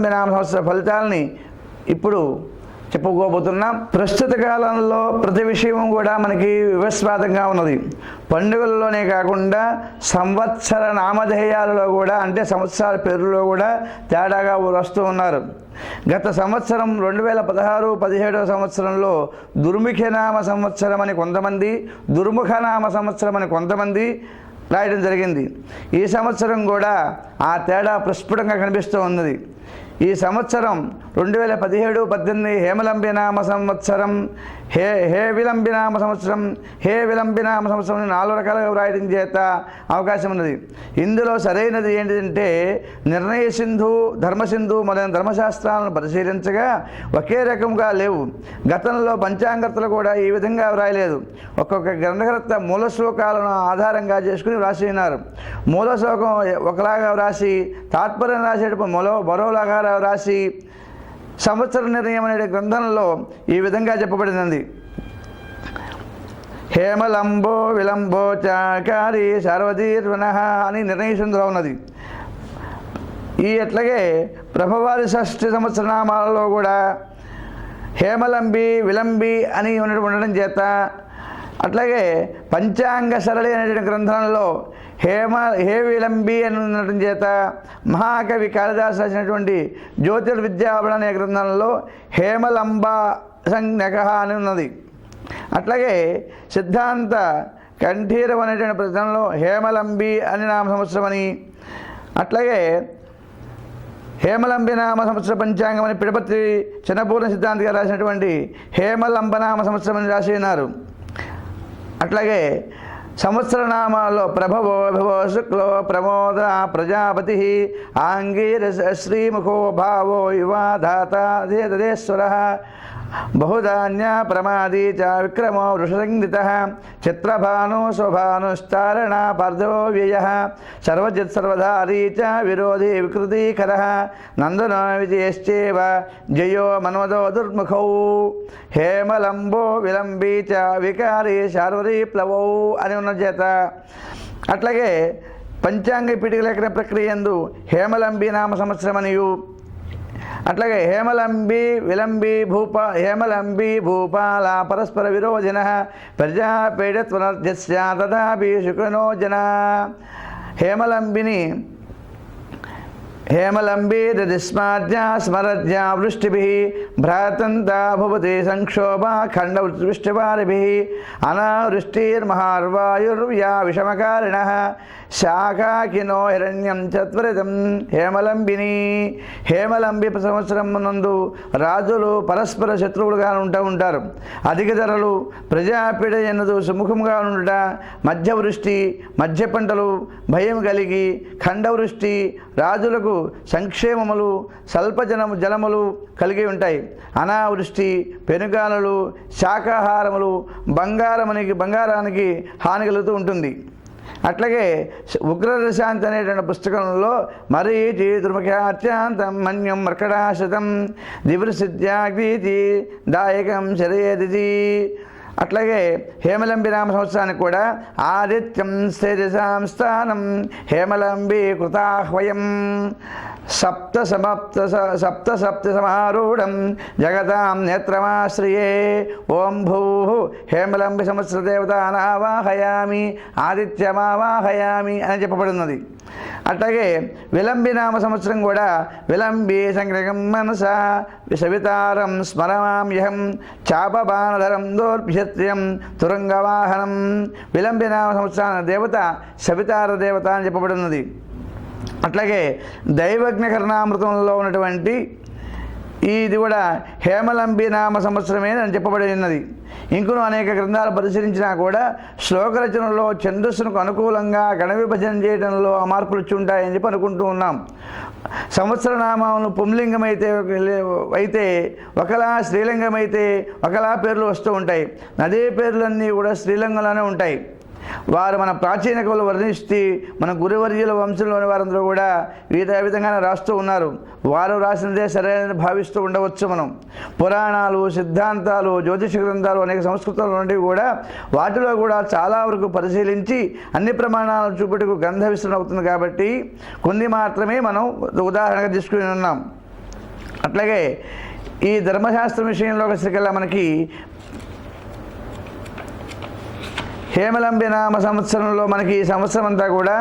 హేమలంబి నామ సంవత్సర ఫలితాలని ఇప్పుడు చెప్పుకోబోతున్నాం. ప్రస్తుత కాలంలో ప్రతి విషయం కూడా మనకి వివస్వాదంగా ఉన్నది. పండుగల్లోనే కాకుండా సంవత్సర నామధేయాలలో కూడా, అంటే సంవత్సరాల పేరులో కూడా తేడాగా వస్తూ ఉన్నారు. గత సంవత్సరం 2016-17 సంవత్సరంలో దుర్ముఖనామ సంవత్సరం అని కొంతమంది, దుర్ముఖనామ సంవత్సరం అని కొంతమంది రాయడం జరిగింది. ఈ సంవత్సరం కూడా ఆ తేడా ప్రస్ఫుటంగా కనిపిస్తూ ఉన్నది. ఈ సంవత్సరం 2017-18 హేమలంబి నామ సంవత్సరం, హే విలంబి నామ సంవత్సరం, హే విలంబి నామ సంవత్సరం 4 రకాలుగా వ్రాయడం చేత అవకాశం ఉన్నది. ఇందులో సరైనది ఏంటంటే నిర్ణయ సింధు, ధర్మసింధు మొదలైన ధర్మశాస్త్రాలను పరిశీలించగా ఒకే రకంగా లేవు. గతంలో పంచాంగర్తలు కూడా ఈ విధంగా వ్రాయలేదు. ఒక్కొక్క గ్రంథకర్త మూల శ్లోకాలను ఆధారంగా చేసుకుని వ్రాసినారు. మూల శ్లోకం ఒకలాగా వ్రాసి తాత్పర్యం రాసేటప్పుడు మరోలాగా వ్రాసి సంవత్సర నిర్ణయం అనే గ్రంథంలో ఈ విధంగా చెప్పబడినది. హేమలంబో విలంబో చాకారి సర్వదీర్వన అని నిర్ణయించుందులో ఉన్నది. అట్లాగే ప్రభవారి షష్ఠి సంవత్సర నామాలలో కూడా హేమలంబి విలంబి అని ఉండడం చేత, అట్లాగే పంచాంగ సరళి అనేటువంటి గ్రంథంలో హే విలంబి అని ఉండటం చేత, మహాకవి కాళిదాసు రాసినటువంటి జ్యోతిర్విద్యావళ అనే గ్రంథంలో హేమలంబ సంజ్ఞక అని ఉన్నది. అట్లాగే సిద్ధాంత కంఠీరం అనేటువంటి గ్రంథంలో హేమలంబి అని నామ సంవత్సరం అని, అట్లాగే హేమలంబి నామ సంవత్సర పంచాంగం అని పిడపత్రి చిన్నపూర్ణ సిద్ధాంతి గారు రాసినటువంటి హేమలంబ నామ సంవత్సరం అని రాసి ఉన్నారు. అట్లాగే సంవత్సర నామాల్లో ప్రభవో విభవో శుక్లో ప్రమోద ప్రజాపతి ఆంగీరస శ్రీముఖో భావో యువాధాత దేదేశ్వర బహుధాన్య ప్రమాదీ చ విక్రమో వృషసంగిత చిత్రభాను స్వభానుశ్చారణ పార్థో వ్యయ సర్వజిత్ సర్వధారీ చ విరోధి వికృతీకర నందనో విజయశ్చేవ జయో మన్మదో దుర్ముఖౌ హేమలంబో విలంబీ చ వికారీ శార్వరీ ప్లవౌ అని ఉన్న చేత, అట్లాగే పంచాంగ పీఠిక లేఖన ప్రక్రియ యందు హేమలంబి నామ సంవత్సరం అనియు, అట్లాగే హేమలంబి విలంబి భూపాల పరస్పర విరోధిన ప్రజాపీడత్వనర్జస్య తథాపి శుక్రనో జన హేమలంబి దదిస్మాద్యా స్మరద్యా వృష్టిభిః భ్రాతంతా భవతి సంక్షోభ ఖండ వృష్టివారిభిః అనావృష్టిర్మహార్వాయుర్వ్యా విషమకారిణః శాఖాకినో హిరణ్యం చత్వరితం హేమలంబిని. హేమలంబి సంవత్సరం నందు రాజులు పరస్పర శత్రువులుగా ఉంటారు. అధిక ధరలు, ప్రజాపీడ ఎన్నదు సుముఖంగా ఉండుట, మధ్యవృష్టి, మధ్య పంటలు భయం కలిగి, ఖండవృష్టి రాజులకు సంక్షేమములు, స్వల్ప జలములు కలిగి ఉంటాయి. అనావృష్టి, పెనుగాలులు, శాకాహారములు, బంగారానికి హాని కలుగుతూ ఉంటుంది. అట్లాగే ఉగ్రరశాంతి అనేటువంటి పుస్తకంలో మరీచి దుర్ముఖ్యాత్యాంతం మన్యం మర్కటాశతం దివృసిద్ధ్యాగ్రీతి దాయకం శరయేది. అట్లాగే హేమలంబి నామ సంవత్సరానికి కూడా ఆదిత్యం స్థిరసాం స్థానం హేమలంబి కృతాహ్వయం సప్త సమారూఢం జగతాం నేత్రమాశ్రయే ఓం భూ హేమలంబి సంవత్సర దేవతానావాహయామి ఆదిత్యమావాహయామి అని చెప్పబడినది. అట్లాగే విలంబి నామ సంవత్సరం కూడా విలంబి సంగ్రహం మనస సవితారం స్మరమామ్యహం చాపబాణధరం దోర్భిషత్రియం తురంగవాహనం. విలంబి నామ సంవత్సరాన దేవత సవితార దేవత అని చెప్పబడినది. అట్లాగే దైవజ్ఞకరణామృతంలో ఉన్నటువంటి ఇది కూడా హేమలంబి నామ సంవత్సరమే అని చెప్పబడి ఉన్నది. ఇంకను అనేక గ్రంథాలు పరిశీలించినా కూడా శ్లోక రచనలో ఛందస్సుకు అనుకూలంగా గణ విభజన చేయడంలో మార్పులు వచ్చి ఉంటాయని చెప్పి అనుకుంటూ ఉన్నాం. సంవత్సర నామాలను పుంలింగం అయితే ఒకలా స్త్రీలింగం అయితే ఒకలా పేర్లు వస్తూ ఉంటాయి. అదే పేర్లన్నీ కూడా స్త్రీలింగంలోనే ఉంటాయి. వారు మన ప్రాచీన కవులు వర్ణిస్తే మన గురువర్యుల వంశంలోని వారందరూ కూడా విధంగానే రాస్తూ ఉన్నారు. వారు రాసినదే సరైనది భావిస్తూ ఉండవచ్చు. మనం పురాణాలు, సిద్ధాంతాలు, జ్యోతిష గ్రంథాలు అనేక సంస్కృతాలు ఉన్నవి కూడా వాటిలో కూడా చాలా వరకు పరిశీలించి అన్ని ప్రమాణాలు చూపుటకు గ్రంథ విస్తరణ అవుతుంది. కాబట్టి కొన్ని మాత్రమే మనం ఉదాహరణగా తీసుకుని ఉన్నాం. అట్లాగే ఈ ధర్మశాస్త్రం విషయంలో వచ్చేసరికల్లా మనకి హేమలంబి నామ సంవత్సరంలో మనకి ఈ సంవత్సరం అంతా కూడా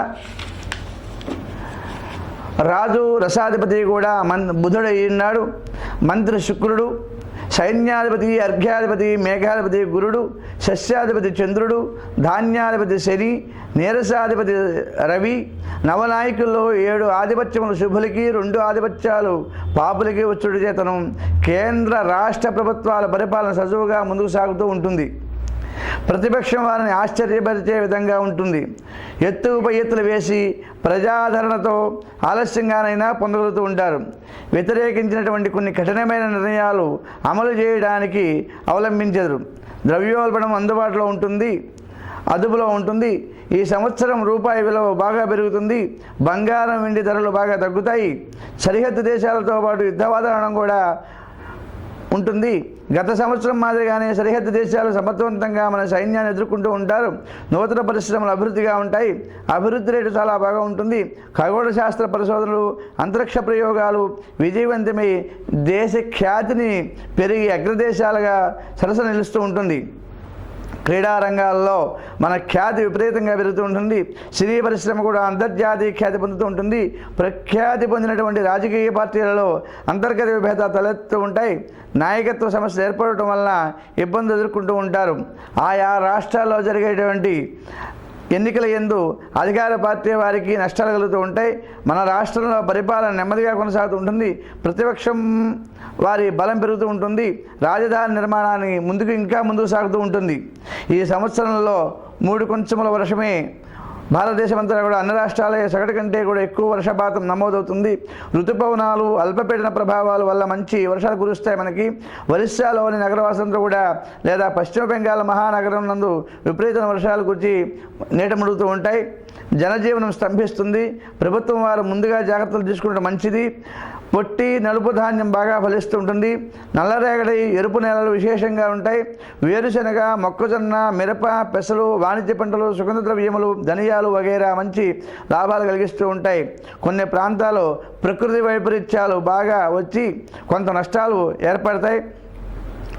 రాజు రసాధిపతి కూడా బుధుడు అయినాడు, మంత్రి శుక్రుడు, సైన్యాధిపతి అర్ఘ్యాధిపతి మేఘాధిపతి గురుడు, సస్యాధిపతి చంద్రుడు, ధాన్యాధిపతి శని, నీరసాధిపతి రవి, నవనాయకుల్లో 7 ఆధిపత్యములు శుభులకి 2 ఆధిపత్యాలు పాపులకి వచ్చుడు చేతనం కేంద్ర రాష్ట్ర ప్రభుత్వాల పరిపాలన సజువుగా ముందుకు సాగుతూ ఉంటుంది. ప్రతిపక్షం వారిని ఆశ్చర్యపరిచే విధంగా ఉంటుంది. ఎత్తుపై ఎత్తులు వేసి ప్రజాదరణతో ఆలస్యంగానైనా పొందగలుగుతూ ఉంటారు. వ్యతిరేకించినటువంటి కొన్ని కఠినమైన నిర్ణయాలు అమలు చేయడానికి అవలంబించరు. ద్రవ్యోల్బణం అందుబాటులో ఉంటుంది, అదుపులో ఉంటుంది. ఈ సంవత్సరం రూపాయి విలువ బాగా పెరుగుతుంది. బంగారం వెండి ధరలు బాగా తగ్గుతాయి. సరిహద్దు దేశాలతో పాటు యుద్ధ వాతావరణం కూడా ఉంటుంది. గత సంవత్సరం మాదిరిగానే సరిహద్దు దేశాలు సమర్థవంతంగా మన సైన్యాన్ని ఎదుర్కొంటూ ఉంటారు. నూతన పరిశ్రమలు అభివృద్ధిగా ఉంటాయి. అభివృద్ధి రేటు చాలా బాగా ఉంటుంది. ఖగోళ శాస్త్ర పరిశోధనలు, అంతరిక్ష ప్రయోగాలు విజయవంతమై దేశ ఖ్యాతిని పెరిగి అగ్రదేశాలుగా సరస నిలుస్తూ ఉంటుంది. క్రీడా రంగాల్లో మన ఖ్యాతి విపరీతంగా పెరుగుతూ ఉంటుంది. సినీ పరిశ్రమ కూడా అంతర్జాతీయ ఖ్యాతి పొందుతూ ఉంటుంది. ప్రఖ్యాతి పొందినటువంటి రాజకీయ పార్టీలలో అంతర్గత విభేదాలు తలెత్తుతూ ఉంటాయి. నాయకత్వ సమస్యలు ఏర్పడటం వలన ఇబ్బందులు ఎదుర్కొంటూ ఉంటారు. ఆయా రాష్ట్రాల్లో జరిగేటువంటి ఎన్నికల యందు అధికార పార్టీ వారికి నష్టాలు కలుగుతూ ఉంటాయి. మన రాష్ట్రంలో పరిపాలన నెమ్మదిగా కొనసాగుతూ ఉంటుంది. ప్రతిపక్షం వారి బలం పెరుగుతూ ఉంటుంది. రాజధాని నిర్మాణాన్ని ఇంకా ముందుకు సాగుతూ ఉంటుంది. ఈ సంవత్సరంలో 3 కొంచెముల వర్షమే భారతదేశమంతా కూడా అన్ని రాష్ట్రాల సగటు కంటే కూడా ఎక్కువ వర్షపాతం నమోదవుతుంది. ఋతుపవనాలు అల్పపీడన ప్రభావాల వల్ల మంచి వర్షాలు కురుస్తాయి. మనకి ఒరిస్సాలోని నగరవాసులంతా కూడా లేదా పశ్చిమ బెంగాల్ మహానగరం నందు విపరీతమైన వర్షాలు కురిచి నీట ముడుగుతూ ఉంటాయి. జనజీవనం స్తంభిస్తుంది. ప్రభుత్వం వారు ముందుగా జాగ్రత్తలు తీసుకుంటే మంచిది. పొట్టి నలుపు ధాన్యం బాగా ఫలిస్తూ ఉంటుంది. నల్లరేగడి ఎరుపు నేలలు విశేషంగా ఉంటాయి. వేరుశనగ, మొక్కజొన్న, మిరప, పెసలు, వాణిజ్య పంటలు, సుగంధ ద్రవ్యములు, ధనియాలు వగైరా మంచి లాభాలు కలిగిస్తూ ఉంటాయి. కొన్ని ప్రాంతాల్లో ప్రకృతి వైపరీత్యాలు బాగా వచ్చి కొంత నష్టాలు ఏర్పడతాయి.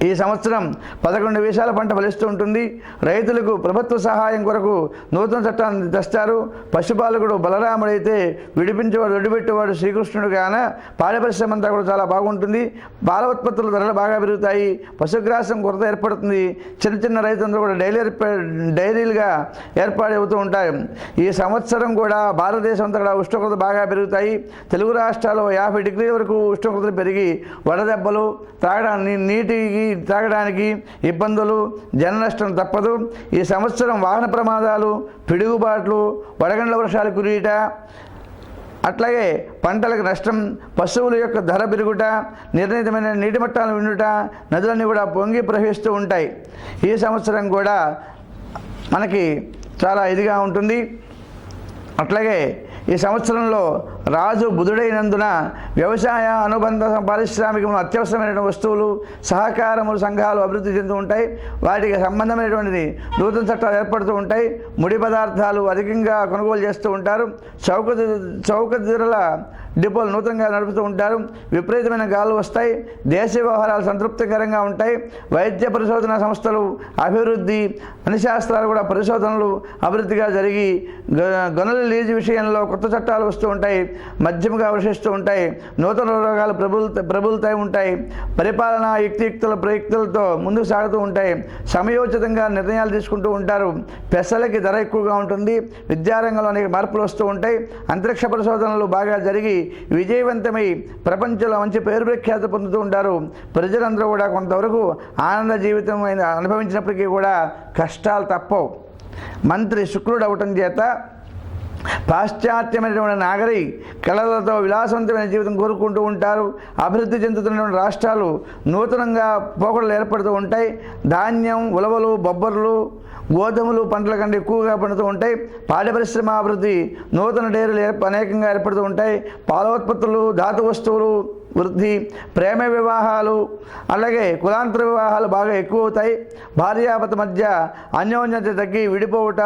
ఈ సంవత్సరం 11 విషయాల పంట ఫలిస్తూ ఉంటుంది. రైతులకు ప్రభుత్వ సహాయం కొరకు నూతన చట్టాన్ని తెస్తారు. పశుపాలకుడు బలరాముడైతే విడిపెట్టేవాడు శ్రీకృష్ణుడు గాన పాడి పరిశ్రమ అంతా కూడా చాలా బాగుంటుంది. పాల ఉత్పత్తుల ధరలు బాగా పెరుగుతాయి. పశుగ్రాసం కొరత ఏర్పడుతుంది. చిన్న రైతులందరూ కూడా డైరీలుగా ఏర్పాటవుతూ ఉంటాయి. ఈ సంవత్సరం కూడా భారతదేశం అంతా కూడా ఉష్ణోగ్రత బాగా పెరుగుతాయి. తెలుగు రాష్ట్రాల్లో 50 డిగ్రీల వరకు ఉష్ణోగ్రతలు పెరిగి వడదెబ్బలు, తాగడానికి ఇబ్బందులు, జన నష్టం తప్పదు. ఈ సంవత్సరం వాహన ప్రమాదాలు, పిడుగుబాట్లు, వడగండ్ల వర్షాలు కురియుట, అట్లాగే పంటలకు నష్టం, పశువుల యొక్క ధర పెరుగుట, నిర్ణీతమైన నీటి మట్టాలను విండుట, నదులన్నీ కూడా పొంగి ప్రవహిస్తూ ఉంటాయి. ఈ సంవత్సరం కూడా మనకి చాలా ఇదిగా ఉంటుంది. అట్లాగే ఈ సంవత్సరంలో రాజు బుధుడైనందున వ్యవసాయ అనుబంధ పారిశ్రామికములు అత్యవసరమైన వస్తువులు, సహకారములు, సంఘాలు అభివృద్ధి చెందుతూ ఉంటాయి. వాటికి సంబంధమైనటువంటి నూతన చట్టాలు ఏర్పడుతూ ఉంటాయి. ముడి పదార్థాలు అధికంగా కొనుగోలు చేస్తూ ఉంటారు. చౌక ధరల డిపోలు నూతనంగా నడుపుతూ ఉంటారు. విపరీతమైన గాలు వస్తాయి. దేశ వ్యవహారాలు సంతృప్తికరంగా ఉంటాయి. వైద్య పరిశోధన సంస్థలు అభివృద్ధి, అన్ని శాస్త్రాలు కూడా పరిశోధనలు అభివృద్ధిగా జరిగి గనుల లీజు విషయంలో కొత్త చట్టాలు వస్తూ ఉంటాయి. మధ్యముగా వర్షిస్తూ ఉంటాయి. నూతన రోగాలు ప్రబలుతూ ఉంటాయి. పరిపాలన యుక్తియుక్తుల ప్రయుక్తులతో ముందుకు సాగుతూ ఉంటాయి. సమయోచితంగా నిర్ణయాలు తీసుకుంటూ ఉంటారు. పెసలకి ధర ఎక్కువగా ఉంటుంది. విద్యారంగంలో అనేక మార్పులు వస్తూ ఉంటాయి. అంతరిక్ష పరిశోధనలు బాగా జరిగి విజయవంతమై ప్రపంచంలో మంచి పేరు ప్రఖ్యాతి పొందుతూ ఉంటారు. ప్రజలందరూ కూడా కొంతవరకు ఆనంద జీవితం అనుభవించినప్పటికీ కూడా కష్టాలు తప్పవు. మంత్రి శుక్రుడు అవటం చేత పాశ్చాత్యమైనటువంటి నాగరి కళలతో విలాసవంతమైన జీవితం కోరుకుంటూ ఉంటారు. అభివృద్ధి చెందుతున్నటువంటి రాష్ట్రాలు నూతనంగా పోకడలు ఏర్పడుతూ ఉంటాయి. ధాన్యం, ఉలవలు, బొబ్బర్లు, గోధుమలు పంటల కంటే ఎక్కువగా పండుతూ ఉంటాయి. పాడి పరిశ్రమ అభివృద్ధి, నూతన డైరీలు అనేకంగా ఏర్పడుతూ ఉంటాయి. పాల ఉత్పత్తులు, ధాతు వస్తువులు వృద్ధి, ప్రేమ వివాహాలు అలాగే కులాంతర వివాహాలు బాగా ఎక్కువ అవుతాయి. భార్యాభర్త మధ్య అన్యోన్యత తగ్గి విడిపోవుట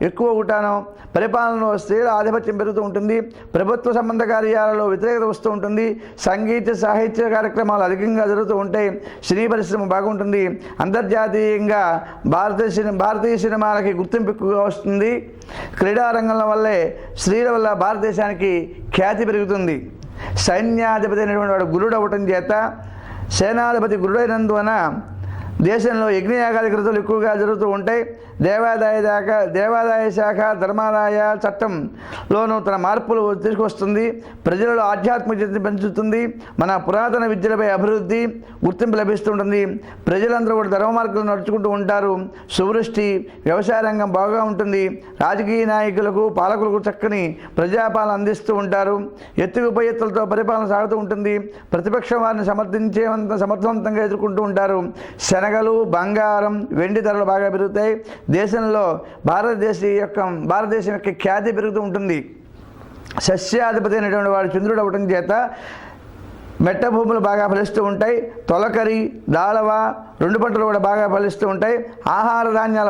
ఎక్కువ అవుతాను. పరిపాలనలో స్త్రీల ఆధిపత్యం పెరుగుతూ ఉంటుంది. ప్రభుత్వ సంబంధ కార్యాలలో వ్యతిరేకత వస్తూ ఉంటుంది. సంగీత సాహిత్య కార్యక్రమాలు అధికంగా జరుగుతూ ఉంటాయి. సినీ పరిశ్రమ బాగుంటుంది. అంతర్జాతీయంగా భారతీయ సినిమాలకి గుర్తింపు ఎక్కువగా వస్తుంది. క్రీడారంగంలో వల్లే స్త్రీల వల్ల భారతదేశానికి ఖ్యాతి పెరుగుతుంది. సైన్యాధిపతి అయినటువంటి వాడు గురుడు అవ్వటం చేత సేనాధిపతి గురుడైనందువలన దేశంలో యజ్ఞయాగాది కృతులు ఎక్కువగా జరుగుతూ ఉంటాయి. దేవాదాయ శాఖ ధర్మాదాయ చట్టంలోనూ తన మార్పులు తీసుకొస్తుంది. ప్రజలలో ఆధ్యాత్మికతను పెంచుతుంది. మన పురాతన విద్యలపై అభివృద్ధి గుర్తింపు లభిస్తుంటుంది. ప్రజలందరూ కూడా ధర్మ మార్గంలో నడుచుకుంటూ ఉంటారు. సువృష్టి, వ్యవసాయ రంగం బాగా ఉంటుంది. రాజకీయ నాయకులకు పాలకులకు చక్కని ప్రజాపాలన అందిస్తూ ఉంటారు. ఎత్తుకు పై ఎత్తులతో పరిపాలన సాగుతూ ఉంటుంది. ప్రతిపక్షం వారిని సమర్థవంతంగా ఎదుర్కొంటూ ఉంటారు. శనగలు, బంగారం, వెండి ధరలు బాగా పెరుగుతాయి. దేశంలో భారతదేశం యొక్క ఖ్యాతి పెరుగుతూ ఉంటుంది. సస్యాధిపతి అయినటువంటి వాడు చంద్రుడు అవ్వటం చేత మెట్ట భూములు బాగా ఫలిస్తూ ఉంటాయి. తొలకరి, దాళవ 2 పంటలు కూడా బాగా ఫలిస్తూ ఉంటాయి. ఆహార ధాన్యాల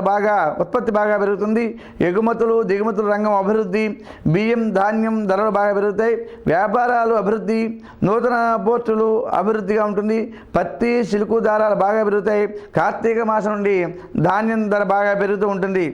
ఉత్పత్తి బాగా పెరుగుతుంది. ఎగుమతులు దిగుమతుల రంగం అభివృద్ధి, బియ్యం ధాన్యం ధరలు బాగా పెరుగుతాయి. వ్యాపారాలు అభివృద్ధి, నూతన పోర్టులు అభివృద్ధిగా ఉంటుంది. పత్తి, సిల్కు దారాలు బాగా పెరుగుతాయి. కార్తీక మాసం నుండి ధాన్యం ధర బాగా పెరుగుతూ ఉంటుంది.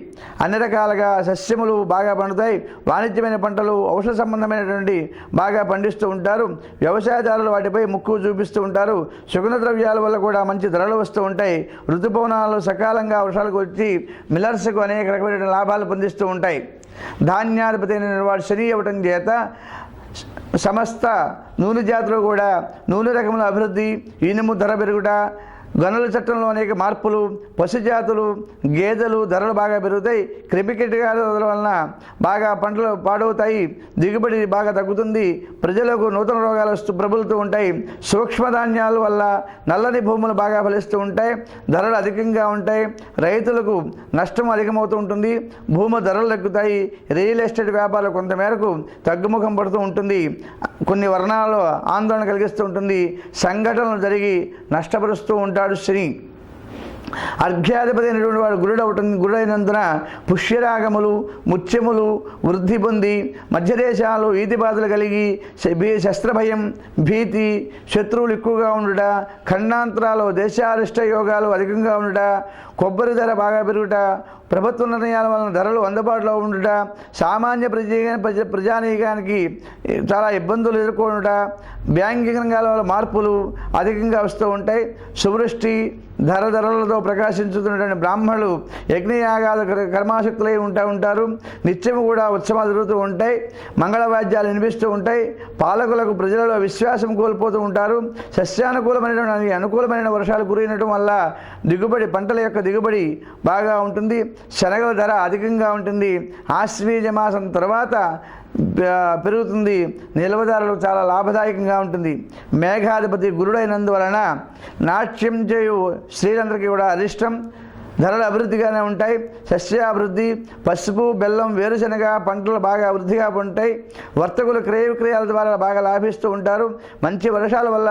అన్ని రకాలుగా సస్యములు బాగా పండుతాయి. వాణిజ్యమైన పంటలు, ఔషధ సంబంధమైనటువంటి బాగా పండిస్తూ ఉంటారు. వ్యవసాయదారులు వాటిపై ముక్కు చూపిస్తూ ఉంటారు. సుగంధ ద్రవ్యాల వల్ల కూడా మంచి ధరలు వస్తూ ఉంటాయి. ఋతుపవనాలు సకాలంగా వర్షాలకు వచ్చి మిల్లర్స్కు అనేక రకమైన లాభాలు పొందిస్తూ ఉంటాయి. ధాన్యాధిపతి అయిన వాడు శని అవ్వటం చేత సమస్త నూనె జాతులు కూడా నూనె రకముల అభివృద్ధి, ఇనుము ధర పెరుగుట, గనుల చట్టంలో అనేక మార్పులు, పశు జాతులు, గేదెలు ధరలు బాగా పెరుగుతాయి. క్రిమికీటకాల వలన బాగా పంటలు పాడవుతాయి. దిగుబడి బాగా తగ్గుతుంది. ప్రజలకు నూతన రోగాలు ప్రబలుతూ ఉంటాయి. సూక్ష్మధాన్యాల వల్ల నల్లని భూములు బాగా ఫలిస్తూ ఉంటాయి. ధరలు అధికంగా ఉంటాయి. రైతులకు నష్టం అధికమవుతూ ఉంటుంది. భూమి ధరలు తగ్గుతాయి. రియల్ ఎస్టేట్ వ్యాపారాలు కొంతమేరకు తగ్గుముఖం పడుతూ ఉంటుంది. కొన్ని వర్ణాలలో ఆందోళన కలిగిస్తూ ఉంటుంది. సంఘటనలు జరిగి నష్టపరుస్తూ ఉంటాడు శని. అర్ఘ్యాధిపతి అయినటువంటి వాడు గురుడైనందున పుష్యరాగములు, ముత్యములు వృద్ధి పొంది మధ్యదేశాలు ఈతిబాధలు కలిగి శస్త్రభయం, భీతి, శత్రువులు ఎక్కువగా ఉండుట, ఖండాంతరాలు దేశారిష్ట యోగాలు అధికంగా ఉండుట, కొబ్బరి ధర బాగా పెరుగుట, ప్రభుత్వ నిర్ణయాల వలన ధరలు అందుబాటులో ఉండుట, సామాన్య ప్రజానీకానికి చాలా ఇబ్బందులు ఎదుర్కొనుట, బ్యాంకింగ్ రంగాల వల్ల మార్పులు అధికంగా వస్తూ ఉంటాయి. సువృష్టి, ధరలతో ప్రకాశించుతున్నటువంటి బ్రాహ్మణులు యజ్ఞయాగాలు కర్మాశక్తులై ఉంటారు. నిత్యము కూడా ఉత్సవాలు జరుగుతూ ఉంటాయి. మంగళవాద్యాలు వినిపిస్తూ ఉంటాయి. పాలకులకు ప్రజలలో విశ్వాసం కోల్పోతూ ఉంటారు. అనుకూలమైన వర్షాలు కురినటం వల్ల పంటల యొక్క దిగుబడి బాగా ఉంటుంది. శనగల ధర అధికంగా ఉంటుంది. ఆశ్వీజ మాసం తర్వాత పెరుగుతుంది. నిల్వదారులు చాలా లాభదాయకంగా ఉంటుంది. మేఘాధిపతి గురుడైనందువలన నాట్యం చేయు స్త్రీలందరికీ కూడా అరిష్టం. ధరలు అభివృద్ధిగానే ఉంటాయి. సస్యాభివృద్ధి, పసుపు, బెల్లం, వేరుశనగ పంటలు బాగా వృద్ధిగా ఉంటాయి. వర్తకులు క్రయ విక్రయాల ద్వారా బాగా లాభిస్తూ ఉంటారు. మంచి వర్షాల వల్ల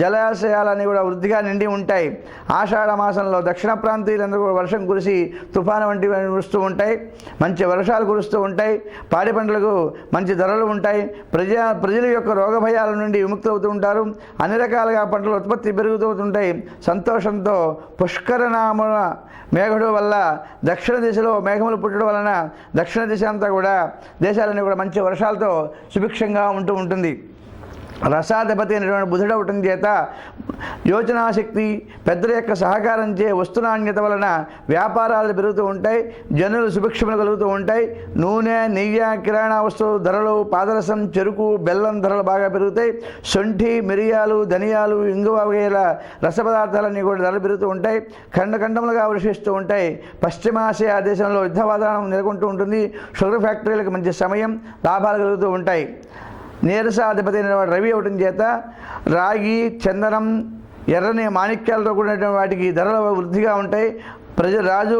జలాశయాలన్నీ కూడా వృద్ధిగా నిండి ఉంటాయి. ఆషాఢ మాసంలో దక్షిణ ప్రాంతీయులందరూ కూడా వర్షం కురిసి తుఫాను వంటివి వస్తూ ఉంటాయి. మంచి వర్షాలు కురుస్తూ ఉంటాయి. పాడి పంటలకు మంచి ధరలు ఉంటాయి. ప్రజల యొక్క రోగ భయాల నుండి విముక్తులవుతూ ఉంటారు. అన్ని రకాలుగా పంటల ఉత్పత్తి పెరుగుతూ ఉంటాయి. సంతోషంతో పుష్కరనామ మేఘుడు వల్ల దక్షిణ దిశలో మేఘములు పుట్టడం వలన దక్షిణ దిశ అంతా కూడా దేశాలన్నీ కూడా మంచి వర్షాలతో సుభిక్షంగా ఉంటుంది. రసాధిపతి అయినటువంటి బుధుడు అవటం చేత యోచనాశక్తి, పెద్దల యొక్క సహకారంచే వస్తునాణ్యత వలన వ్యాపారాలు పెరుగుతూ ఉంటాయి. జనులు సుభిక్షములు కలుగుతూ ఉంటాయి. నూనె, నెయ్యి, కిరాణా వస్తువులు ధరలు, పాదరసం, చెరుకు, బెల్లం ధరలు బాగా పెరుగుతాయి. శొంఠి, మిరియాలు, ధనియాలు, ఇంగువ వగైరా రస పదార్థాలన్నీ కూడా ధరలు పెరుగుతూ ఉంటాయి. ఖండములుగా వర్షిస్తూ ఉంటాయి. పశ్చిమాసియా దేశంలో యుద్ధ వాతావరణం నెలకొంటూ ఉంటుంది. షుగర్ ఫ్యాక్టరీలకు మంచి సమయం, లాభాలు కలుగుతూ ఉంటాయి. నీరసాధిపతి అయిన రవి అవటం చేత రాగి, చందనం, ఎర్రని మాణిక్యాలతో కూడినటువంటి వాటికి ధరలు వృద్ధిగా ఉంటాయి. రాజు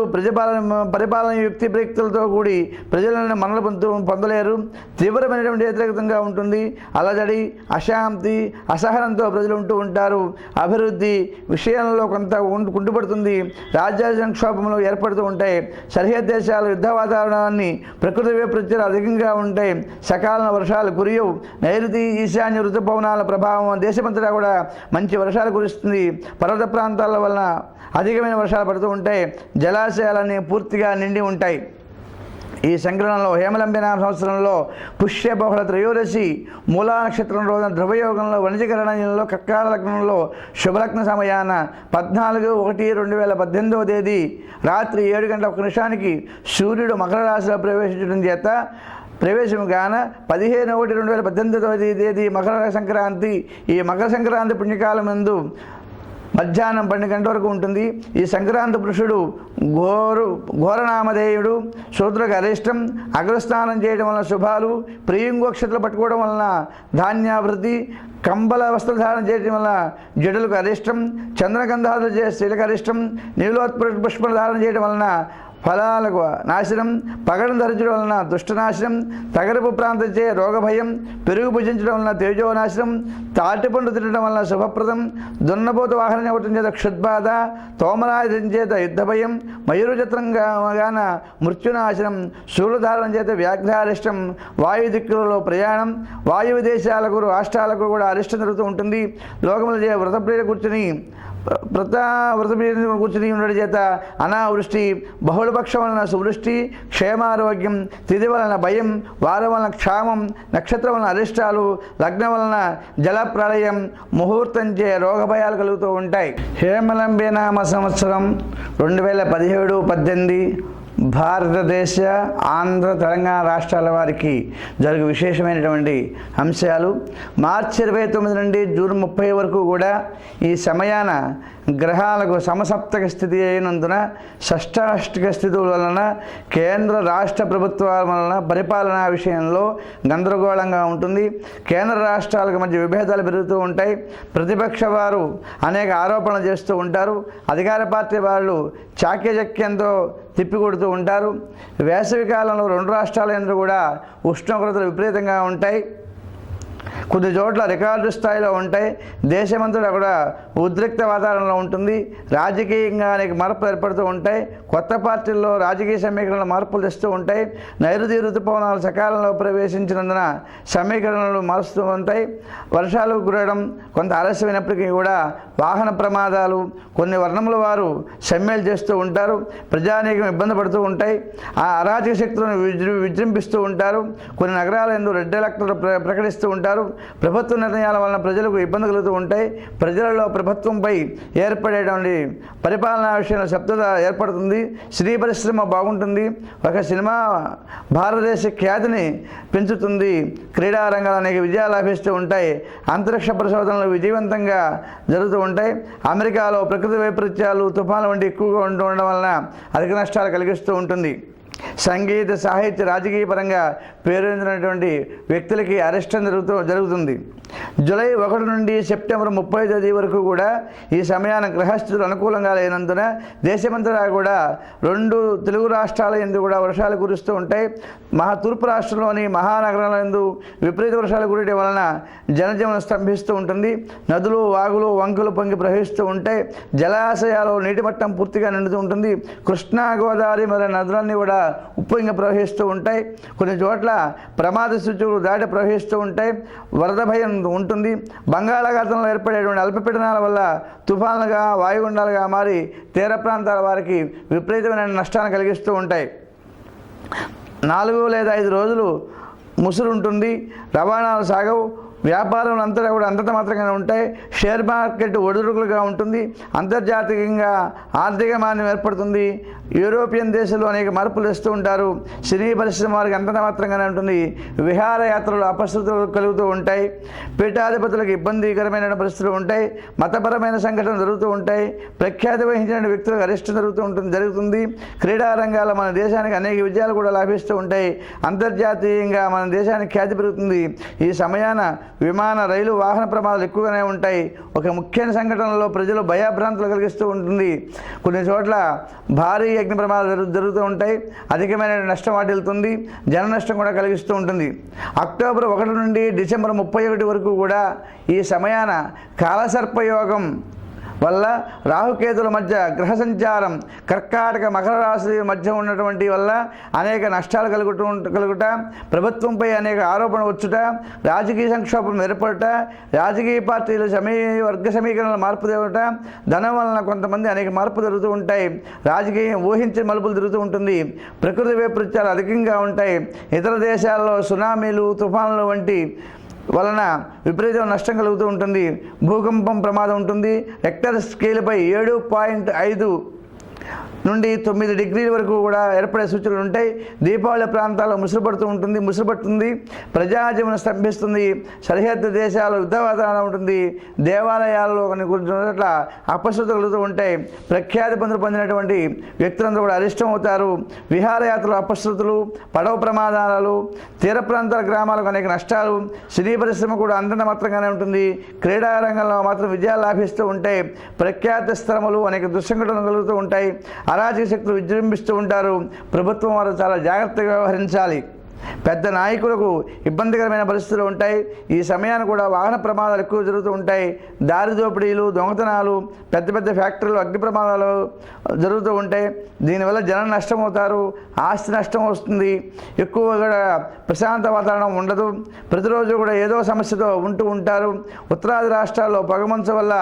పరిపాలన యుక్తి ప్రయుక్తులతో కూడి ప్రజలను మనలు పొందలేరు. తీవ్రమైనటువంటి వ్యతిరేకంగా ఉంటుంది. అలజడి, అశాంతి, అసహనంతో ప్రజలు ఉంటూ ఉంటారు. అభివృద్ధి విషయంలో కొంత కుంటుపడుతుంది. రాజ్య సంక్షోభంలో ఏర్పడుతూ ఉంటాయి. సరిహద్దు దేశాలు యుద్ధ వాతావరణాన్ని ప్రకృతి వైపరీత్యాలు అధికంగా ఉంటాయి. సకాలంలో వర్షాలు కురియవు. నైరుతి ఈశాన్య ఋతుపవనాల ప్రభావం దేశమంతటా కూడా మంచి వర్షాలు కురుస్తుంది. పర్వత ప్రాంతాల వలన అధికమైన వర్షాలు పడుతూ ఉంటాయి. జలాశయాలన్నీ పూర్తిగా నిండి ఉంటాయి. ఈ సంగ్రహంలో హేమలంబినామ సంవత్సరంలో పుష్యబహుళ త్రయోదశి మూలా నక్షత్రం రోజున ధ్రువయోగంలో వణిజకరణంలో కర్కాట లగ్నంలో శుభలగ్న సమయాన 14/1/2018 తేదీ రాత్రి 7 గంటల 1 నిమిషానికి సూర్యుడు మకర రాశిలో ప్రవేశించడం చేత ప్రవేశం గాన 15/1/2018 తేదీ మకర సంక్రాంతి. ఈ మకర సంక్రాంతి పుణ్యకాలం నందు మధ్యాహ్నం 12 గంటల వరకు ఉంటుంది. ఈ సంక్రాంతి పురుషుడు ఘోరనామధేయుడు. శూద్రకు అరిష్టం. అగ్రస్నానం చేయడం వలన శుభాలు. ప్రియంగోక్షతలు పట్టుకోవడం వలన ధాన్యాభివృద్ధి. కంబల వస్త్రధారణ చేయడం వల్ల జడులకు అరిష్టం. చంద్రగంధాలు స్త్రీలకు అరిష్టం. నీలోత్పుష్ప ధారణ చేయడం వలన ఫలాలకు నాశనం. పగడం ధరించడం వలన దుష్టనాశనం. తగరపు ప్రాంతంచే రోగభయం. పెరుగు భుజించడం వలన తేజోనాశనం. తాటిపండు తినడం వలన శుభప్రదం. దున్నపోతు వాహనం ఇవ్వటం చేత క్షుద్బాధ. తోమరాయుధం చేత యుద్ధభయం. మయూరచత్రంగాన మృత్యునాశనం. శూలధారణ చేత వ్యాఘ్రారిష్టం. వాయు దిక్కులలో ప్రయాణం. వాయువు దేశాలకు రాష్ట్రాలకు కూడా అరిష్టం జరుగుతూ ఉంటుంది. లోకములు చే వ్రతప్రియ కూర్చుని ఉండడం చేత అనావృష్టి. బహుళపక్షం వలన సువృష్టి. క్షేమారోగ్యం. తిథి వలన భయం. వారం వలన క్షామం. నక్షత్రం వలన అరిష్టాలు. లగ్నం వలన జలప్రళయం. ముహూర్తంచే రోగభయాలు కలుగుతూ ఉంటాయి. హేమలంబి నామ సంవత్సరం 2017-18 భారతదేశ, ఆంధ్ర, తెలంగాణ రాష్ట్రాల వారికి జరుగు విశేషమైనటువంటి అంశాలు. మార్చి 29 నుండి జూన్ 30 వరకు కూడా ఈ సమయాన గ్రహాలకు సమసప్తక స్థితి అయినందున షష్టాష్టక స్థితుల వలన కేంద్ర రాష్ట్ర ప్రభుత్వాల వలన పరిపాలనా విషయంలో గందరగోళంగా ఉంటుంది. కేంద్ర రాష్ట్రాలకు మధ్య విభేదాలు పెరుగుతూ ఉంటాయి. ప్రతిపక్ష వారు అనేక ఆరోపణలు చేస్తూ ఉంటారు. అధికార పార్టీ వాళ్ళు చాకచక్యంతో తిప్పికొడుతూ ఉంటారు. వేసవి కాలంలో 2 రాష్ట్రాల యందు కూడా ఉష్ణోగ్రతలు విపరీతంగా ఉంటాయి. కొద్ది చోట్ల రికార్డు స్థాయిలో ఉంటాయి. దేశమంతటా కూడా ఉద్రిక్త వాతావరణంలో ఉంటుంది. రాజకీయంగా అనేక మార్పులు ఏర్పడుతూ ఉంటాయి. కొత్త పార్టీల్లో రాజకీయ సమీకరణలో మార్పులు తెస్తూ ఉంటాయి. నైరుతి ఋతుపవనాలు సకాలంలో ప్రవేశించినందున సమీకరణలు మారుస్తూ ఉంటాయి. వర్షాలు కురవడం కొంత ఆలస్యమైనప్పటికీ కూడా వాహన ప్రమాదాలు, కొన్ని వర్ణముల వారు సమ్మెలు చేస్తూ ఉంటారు. ప్రజానీకం ఇబ్బంది పడుతూ ఉంటాయి. ఆ అరాచక శక్తులను విజృంభిస్తూ ఉంటారు. కొన్ని నగరాల యందు రెడ్ అలర్ట్లు ప్రకటిస్తూ ఉంటారు. ప్రభుత్వ నిర్ణయాల వలన ప్రజలకు ఇబ్బంది కలుగుతూ ఉంటాయి. ప్రజలలో ప్రభుత్వంపై ఏర్పడేటువంటి పరిపాలనా విషయంలో శబ్దత ఏర్పడుతుంది. స్త్రీ పరిశ్రమ బాగుంటుంది. ఒక సినిమా భారతదేశ ఖ్యాతిని పెంచుతుంది. క్రీడా రంగాలు అనేక విజయాలు లభిస్తూ ఉంటాయి. అంతరిక్ష పరిశోధనలు విజయవంతంగా జరుగుతూ ఉంటాయి. అమెరికాలో ప్రకృతి వైపరీత్యాలు, తుఫాను వంటి ఎక్కువగా ఉండడం వలన అధిక నష్టాలు కలిగిస్తూ ఉంటుంది. సంగీత, సాహిత్య, రాజకీయ పరంగా పేరొందినటువంటి వ్యక్తులకి అరెస్టం జరుగుతుంది. జూలై 1 నుండి సెప్టెంబర్ 30 తేదీ వరకు కూడా ఈ సమయాన గ్రహస్థితులు అనుకూలంగా లేనందున దేశమంతటా కూడా 2 తెలుగు రాష్ట్రాల యందు కూడా వర్షాలు కురుస్తూ ఉంటాయి. తూర్పు రాష్ట్రంలోని మహానగరాల యందు విపరీత వర్షాలు కురియడం వలన జనజీవనం స్తంభిస్తూ ఉంటుంది. నదులు, వాగులు, వంకలు పొంగి ప్రవహిస్తూ ఉంటాయి. జలాశయాలు నీటి మట్టం పూర్తిగా నిండుతూ ఉంటుంది. కృష్ణా, గోదావరి మొదలైన నదులన్నీ కూడా ఉప్పొంగి ప్రవహిస్తూ ఉంటాయి. కొన్ని చోట్ల ప్రమాద సూచకులు దాటి ప్రవహిస్తూ ఉంటాయి. వరద భయం ఉంటుంది. బంగాళాఖాతంలో ఏర్పడేటువంటి అల్పపీడనాల వల్ల తుఫాన్లుగా, వాయుగుండాలుగా మారి తీర ప్రాంతాల వారికి విపరీతమైన నష్టాన్ని కలిగిస్తూ ఉంటాయి. 4 లేదా 5 రోజులు ముసురు ఉంటుంది. రవాణాలు సాగవు. వ్యాపారం అంతటా కూడా అంతంత మాత్రంగానే ఉంటాయి. షేర్ మార్కెట్ ఒడిదుడుకులుగా ఉంటుంది. అంతర్జాతీయంగా ఆర్థిక మాంద్యం ఏర్పడుతుంది. యూరోపియన్ దేశాల్లో అనేక మార్పులు తెస్తూ ఉంటారు. సినీ పరిశ్రమ వారికి అంతంత మాత్రంగానే ఉంటుంది. విహారయాత్రలు అపశృతులు కలుగుతూ ఉంటాయి. పీఠాధిపతులకు ఇబ్బందికరమైన పరిస్థితులు ఉంటాయి. మతపరమైన సంఘటనలు జరుగుతూ ఉంటాయి. ప్రఖ్యాతి వహించిన వ్యక్తులకు అరెస్ట్ జరుగుతుంది. క్రీడా రంగాల్లో మన దేశానికి అనేక విజయాలు కూడా లాభిస్తూ ఉంటాయి. అంతర్జాతీయంగా మన దేశానికి ఖ్యాతి పెరుగుతుంది. ఈ సమయాన విమాన, రైలు, వాహన ప్రమాదాలు ఎక్కువగానే ఉంటాయి. ఒక ముఖ్యమైన సంఘటనలో ప్రజలు భయభ్రాంతులు కలిగిస్తూ ఉంటుంది. కొన్ని చోట్ల భారీ అగ్ని ప్రమాదాలు జరుగుతూ ఉంటాయి. అధికమైన నష్టం వాటిల్లుతుంది. జన నష్టం కూడా కలిగిస్తూ ఉంటుంది. అక్టోబర్ 1 నుండి డిసెంబర్ 31 వరకు కూడా ఈ సమయాన కాలసర్పయోగం వల్ల రాహుకేతుల మధ్య గ్రహ సంచారం కర్కాటక మకర రాశి మధ్య ఉన్నటువంటి వల్ల అనేక నష్టాలు కలుగుట, ప్రభుత్వంపై అనేక ఆరోపణ వచ్చుట, రాజకీయ సంక్షోభం ఏర్పడుట, రాజకీయ పార్టీలు వర్గ సమీకరణలు మార్పు తేవట, ధనం వలన కొంతమంది అనేక మార్పులు జరుగుతూ ఉంటాయి. రాజకీయం ఊహించిన మలుపులు జరుగుతూ ఉంటుంది. ప్రకృతి వైపరీత్యాలు అధికంగా ఉంటాయి. ఇతర దేశాల్లో సునామీలు, తుఫానులు వంటి వలన విపరీత నష్టం కలుగుతూ ఉంటుంది. భూకంపం ప్రమాదం ఉంటుంది. రెక్టర్ స్కేల్పై 7.5 నుండి 9 డిగ్రీల వరకు కూడా ఏర్పడే సూచనలు ఉంటాయి. దీపావళి ప్రాంతాల్లో ముసురుపడుతుంది. ప్రజాజీవనం స్తంభిస్తుంది. సరిహద్దు దేశాలు యుద్ధ వాతావరణం ఉంటుంది. దేవాలయాల్లో కొన్ని చోట్ల అపశృతులు కలుగుతూ ఉంటాయి. ప్రఖ్యాతి పొందినటువంటి వ్యక్తులందరూ కూడా అరిష్టం అవుతారు. విహారయాత్రలు, అపశృతులు, పడవ ప్రమాదాలు, తీర ప్రాంతాల గ్రామాలకు అనేక నష్టాలు. సినీ పరిశ్రమ కూడా అంతంత మాత్రంగానే ఉంటుంది. క్రీడా రంగంలో మాత్రం విజయాలు లాభిస్తూ ఉంటాయి. ప్రఖ్యాత స్థలములు, అనేక దుస్సంఘటనలు కలుగుతూ ఉంటాయి. అరాజక శక్తులు విజృంభిస్తూ ఉంటారు. ప్రభుత్వం వారు చాలా జాగ్రత్తగా వ్యవహరించాలి. పెద్ద నాయకులకు ఇబ్బందికరమైన పరిస్థితులు ఉంటాయి. ఈ సమయాన్ని కూడా వాహన ప్రమాదాలు ఎక్కువ జరుగుతూ ఉంటాయి. దారి దోపిడీలు, దొంగతనాలు, పెద్ద పెద్ద ఫ్యాక్టరీలు, అగ్ని ప్రమాదాలు జరుగుతూ ఉంటాయి. దీనివల్ల జనం నష్టమవుతారు. ఆస్తి నష్టం వస్తుంది. ఎక్కువగా ప్రశాంత వాతావరణం ఉండదు. ప్రతిరోజు కూడా ఏదో సమస్యతో ఉంటారు. ఉత్తరాది రాష్ట్రాల్లో పొగమంచు వల్ల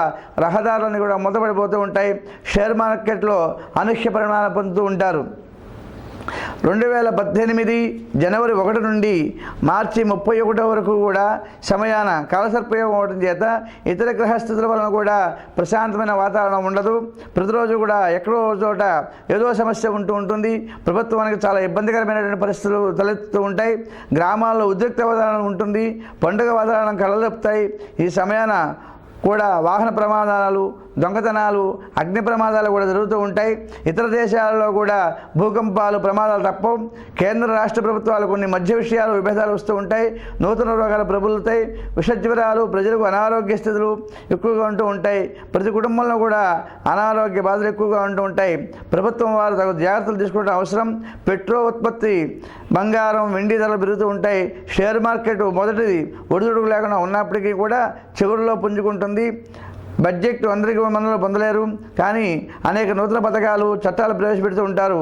రహదారులన్నీ కూడా మూతపడిపోతూ ఉంటాయి. షేర్ మార్కెట్లో అనూహ్య పరిమాణాలు పొందుతూ ఉంటారు. 2018 జనవరి 1 నుండి మార్చి 31 వరకు కూడా సమయాన కాలసర్పయోగం అవడం చేత ఇతర గ్రహస్థితుల వలన కూడా ప్రశాంతమైన వాతావరణం ఉండదు. ప్రతిరోజు కూడా ఎక్కడో చోట ఏదో సమస్య ఉంటుంది. ప్రభుత్వానికి చాలా ఇబ్బందికరమైనటువంటి పరిస్థితులు తలెత్తుతూ ఉంటాయి. గ్రామాల్లో ఉద్రిక్త వాతావరణం ఉంటుంది. పండుగ వాతావరణం కలలెప్పుతాయి. ఈ సమయాన కూడా వాహన ప్రమాదాలు, దొంగతనాలు, అగ్ని ప్రమాదాలు కూడా జరుగుతూ ఉంటాయి. ఇతర దేశాలలో కూడా భూకంపాలు, ప్రమాదాలు తప్పవు. కేంద్ర రాష్ట్ర ప్రభుత్వాలు కొన్ని మధ్య విషయాలు, విభేదాలు వస్తూ ఉంటాయి. నూతన రోగాలు ప్రబలుతాయి. విషజ్వరాలు, ప్రజలకు అనారోగ్య స్థితులు ఎక్కువగా ఉంటూ ఉంటాయి. ప్రతి కుటుంబంలో కూడా అనారోగ్య బాధలు ఎక్కువగా ఉంటూ ఉంటాయి. ప్రభుత్వం వారు తగు జాగ్రత్తలు తీసుకోవడం అవసరం. పెట్రోల్ ఉత్పత్తి, బంగారం, వెండి ధరలు పెరుగుతూ ఉంటాయి. షేర్ మార్కెట్ మొదటిది ఒడిదుడుకు లేకుండా ఉన్నప్పటికీ కూడా చివరిలో పుంజుకుంటుంది. బడ్జెట్ అందరికీ మనలో పొందలేరు. కానీ అనేక నూతన పథకాలు, చట్టాలు ప్రవేశపెడుతూ ఉంటారు.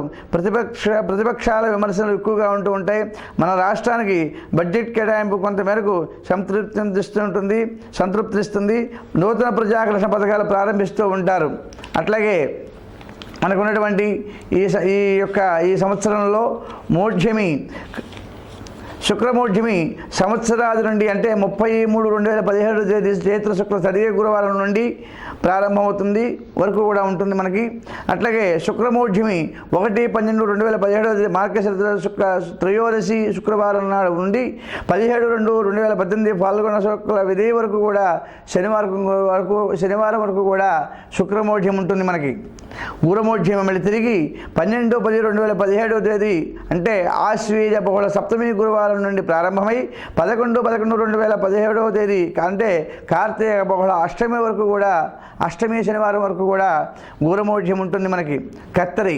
ప్రతిపక్షాల విమర్శలు ఎక్కువగా ఉంటూ ఉంటాయి. మన రాష్ట్రానికి బడ్జెట్ కేటాయింపు కొంతమేరకు సంతృప్తినిస్తుంది. నూతన ప్రజాకర్షణ పథకాలు ప్రారంభిస్తూ ఉంటారు. అట్లాగే మనకున్నటువంటి ఈ సంవత్సరంలో మోఢ్యమి, శుక్రమోఢ్యమి సంవత్సరాది నుండి అంటే 30/3/2017 తేదీ చైత్ర శుక్ల తదియ గురువారం నుండి ప్రారంభమవుతుంది వరకు కూడా ఉంటుంది మనకి. అట్లాగే శుక్రమోఢ్యమి 1/12/2017 మార్గశిర శుక్ల త్రయోదశి శుక్రవారం నాడు నుండి 17/2/2018 పాల్గొన శుక్ల విధి వరకు కూడా శనివారం వరకు కూడా శుక్రమోఢ్యం ఉంటుంది మనకి. ఊరమోఢ్యం మళ్ళీ తిరిగి 12/10/2017 తేదీ అంటే ఆశ్వీజ బహుళ సప్తమి గురువారం నుండి ప్రారంభమై 11/11/2017 తేదీ అంటే కార్తీక బహుళ అష్టమి వరకు కూడా, అష్టమి శనివారం వరకు కూడా ఊరమోఢ్యం ఉంటుంది మనకి. కత్తరి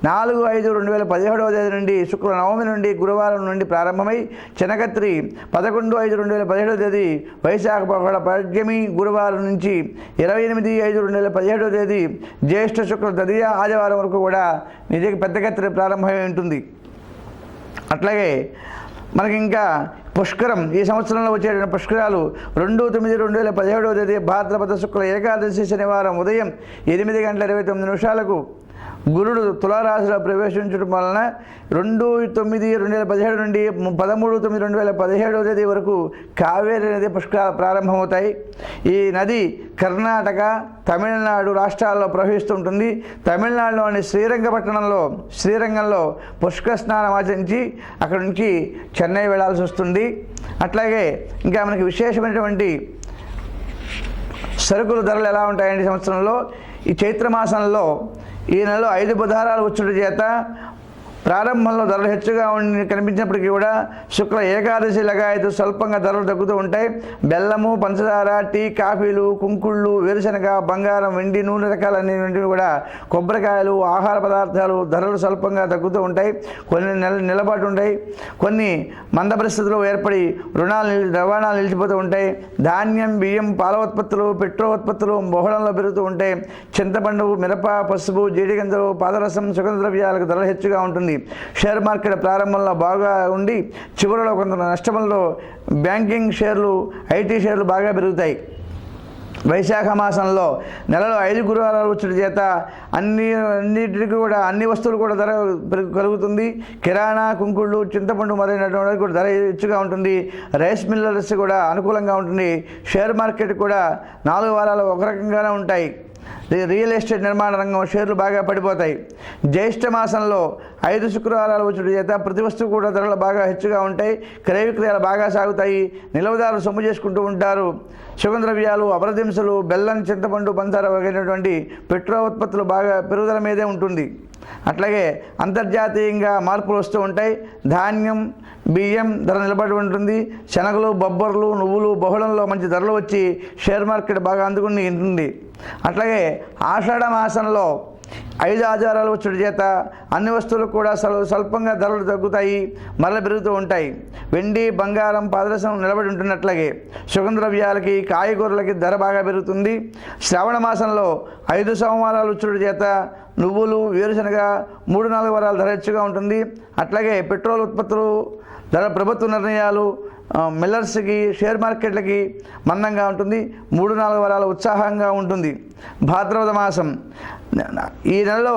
4/5/2017 తేదీ నుండి శుక్ర నవమి నుండి గురువారం నుండి ప్రారంభమై చెనకత్రి 11/5/2017 తేదీ వైశాఖ బహుళ పద్యమి గురువారం నుంచి 28/5/2017 తేదీ జ్యేష్ఠ శుక్ల తదియ ఆదివారం వరకు కూడా నిజంగా పెద్ద కత్తిరి ప్రారంభమై ఉంటుంది. అట్లాగే మనకి ఇంకా పుష్కరం, ఈ సంవత్సరంలో వచ్చేటువంటి పుష్కరాలు 2/9/2017 తేదీ భాద్రపద శుక్ల ఏకాదశి శనివారం ఉదయం 8:29 గురుడు తులారాశిలో ప్రవేశించడం వలన 2/9/2017 నుండి 13/9/2017 తేదీ వరకు కావేరీ నది పుష్కరాలు ప్రారంభమవుతాయి. ఈ నది కర్ణాటక, తమిళనాడు రాష్ట్రాల్లో ప్రవహిస్తుంటుంది. తమిళనాడులోని శ్రీరంగంలో పుష్కర స్నానం ఆచరించి అక్కడి నుంచి చెన్నై వెళ్లాల్సి వస్తుంది. అట్లాగే ఇంకా మనకి విశేషమైనటువంటి సరుకుల ధరలు ఎలా ఉంటాయండి సంవత్సరంలో? ఈ చైత్రమాసంలో ఈ నెలలో 5 బుధవారాలు వచ్చుట చేత ప్రారంభంలో ధరలు హెచ్చుగా కనిపించినప్పటికీ కూడా శుక్ల ఏకాదశి లగాయతు స్వల్పంగా ధరలు తగ్గుతూ ఉంటాయి. బెల్లము, పంచదార, టీ, కాఫీలు, కుంకుళ్ళు, వేరుశనగ, బంగారం, వెండి, నూనె రకాలన్నింటివి కూడా, కొబ్బరికాయలు, ఆహార పదార్థాలు ధరలు స్వల్పంగా తగ్గుతూ ఉంటాయి. కొన్ని నిలబడి ఉంటాయి. కొన్ని మంద పరిస్థితులు ఏర్పడి రవాణాలు నిలిచిపోతూ ఉంటాయి. ధాన్యం, బియ్యం, పాల ఉత్పత్తులు, పెట్రో ఉత్పత్తులు బహుళంలో పెరుగుతూ ఉంటాయి. చింతపండు, మిరప, పసుపు, జీడిగింజలు, పాదరసం, సుగంధ ద్రవ్యాలకు ధరలు హెచ్చుగా ఉంటుంది. షేర్ మార్కెట్ ప్రారంభంలో బాగా ఉండి చివరిలో కొంత నష్టంలో బ్యాంకింగ్ షేర్లు, ఐటీ షేర్లు బాగా పెరుగుతాయి. వైశాఖ మాసంలో నెలలో 5 గురువారాలు వచ్చుట చేత అన్నిటికీ కూడా అన్ని వస్తువులు కూడా ధర కలుగుతుంది. కిరాణా, కుంకుళ్ళు, చింతపండు మొదలైనటువంటి కూడా ధర హెచ్చుగా ఉంటుంది. రైస్ మిల్లర్స్ కూడా అనుకూలంగా ఉంటుంది. షేర్ మార్కెట్ కూడా 4 వారాలు ఒక రకంగానే ఉంటాయి. రియల్ ఎస్టేట్ నిర్మాణ రంగం షేర్లు బాగా పడిపోతాయి. జ్యేష్ఠ మాసంలో 5 శుక్రవారాలు వచ్చుట చేత ప్రతి వస్తువు కూడా ధరలు బాగా హెచ్చుగా ఉంటాయి. క్రయ విక్రయాలు బాగా సాగుతాయి. నిలవదారులు సొమ్ము చేసుకుంటూ ఉంటారు. సుగంధ ద్రవ్యాలు, అపరదింసలు, బెల్లం, చింతపండు, పంచదార వగైనటువంటి పెట్రో ఉత్పత్తులు బాగా పెరుగుదల మీదే ఉంటుంది. అట్లాగే అంతర్జాతీయంగా మార్పులు వస్తూ ఉంటాయి. ధాన్యం, బియ్యం ధర నిలబడి ఉంటుంది. శనగలు, బొబ్బర్లు, నువ్వులు బహుళంలో మంచి ధరలు వచ్చి షేర్ మార్కెట్ బాగా అందుకుని ఉంటుంది. అట్లాగే ఆషాఢ మాసంలో 5 ఆచారాలు వచ్చుట చేత అన్ని వస్తువులకు కూడా స్వల్పంగా ధరలు తగ్గుతాయి, మరల పెరుగుతూ ఉంటాయి. వెండి, బంగారం, పాదరసం నిలబడి ఉంటున్నట్లాగే సుగంధ ద్రవ్యాలకి, కాయగూరలకి ధర బాగా పెరుగుతుంది. శ్రావణ మాసంలో 5 సోమవారాలు వచ్చుట చేత నువ్వులు, వేరుశనగ 3-4 వారాల ధర హెచ్చుగా ఉంటుంది. అట్లాగే పెట్రోల్ ఉత్పత్తులు ధర ప్రభుత్వ నిర్ణయాలు మిల్లర్స్కి, షేర్ మార్కెట్లకి మందంగా ఉంటుంది. 3-4 వారాలు ఉత్సాహంగా ఉంటుంది. భాద్రపద మాసం ఈ నెలలో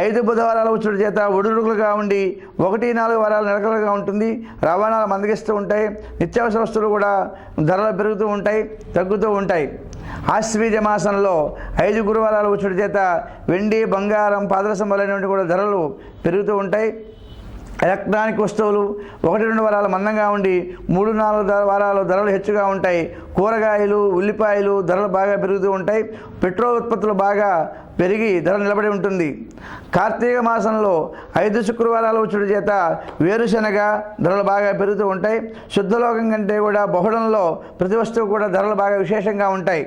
5 బుధవారాలు వచ్చుట చేత ఒడురుకులుగా ఉండి 1-4 వారాలు నిలకడగా ఉంటుంది. రవాణాలు మందగిస్తూ ఉంటాయి. నిత్యావసర వస్తువులు కూడా ధరలు పెరుగుతూ ఉంటాయి, తగ్గుతూ ఉంటాయి. ఆశ్వీజ మాసంలో 5 గురువారాలు వచ్చుట చేత వెండి, బంగారం, పాదరసం మొదలైనటువంటి కూడా ధరలు పెరుగుతూ ఉంటాయి. ఎలక్ట్రానిక్ వస్తువులు 1-2 వారాలు మందంగా ఉండి 3-4 వారాలు ధరలు హెచ్చుగా ఉంటాయి. కూరగాయలు, ఉల్లిపాయలు ధరలు బాగా పెరుగుతూ ఉంటాయి. పెట్రోల్ ఉత్పత్తులు బాగా పెరిగి ధర నిలబడి ఉంటుంది. కార్తీక మాసంలో 5 శుక్రవారాలు వచ్చుట చేత వేరుశనగ ధరలు బాగా పెరుగుతూ ఉంటాయి. శుద్ధలోకం కంటే కూడా బహుళంలో ప్రతి వస్తువు కూడా ధరలు బాగా విశేషంగా ఉంటాయి.